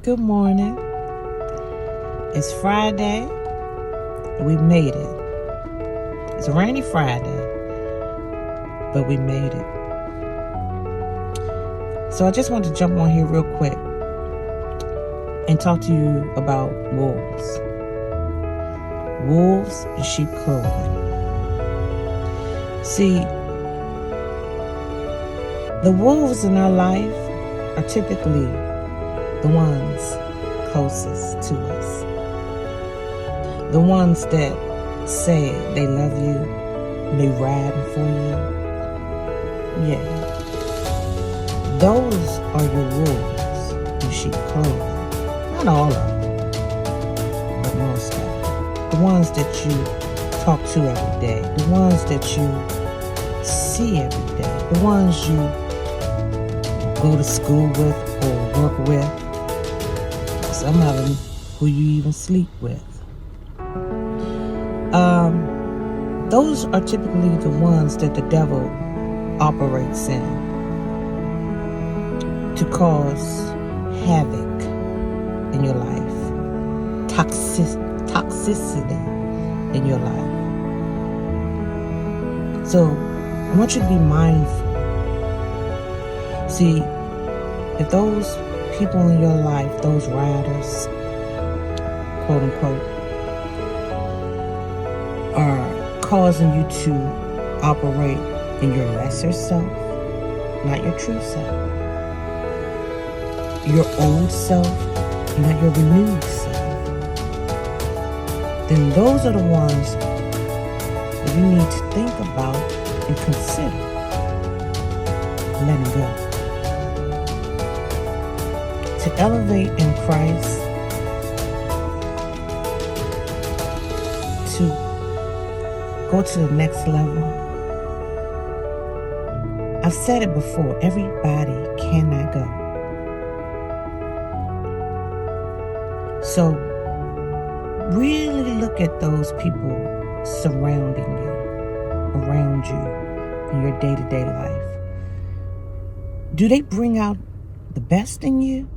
Good morning. It's Friday. We made it. It's a rainy Friday, but we made it. So I just wanted to jump on here real quick and talk to you about wolves. Wolves in sheep clothing. See, the wolves in our life are typically the ones closest to us. The ones that say they love you, they riding for you. Yeah. Those are your wolves in sheep clothing. Not all of them, but most of them. The ones that you talk to every day. The ones that you see every day. The ones you go to school with or work with. Some of them who you even sleep with. Those are typically the ones that the devil operates in to cause havoc in your life, toxicity in your life. So I want you to be mindful. See, if those people in your life, those riders, quote unquote, are causing you to operate in your lesser self, not your true self, your old self, not your renewed self, then those are the ones that you need to think about and consider letting go. To elevate in Christ, to go to the next level. I've said it before, everybody cannot go. So really look at those people surrounding you, around you, in your day-to-day life. Do they bring out the best in you?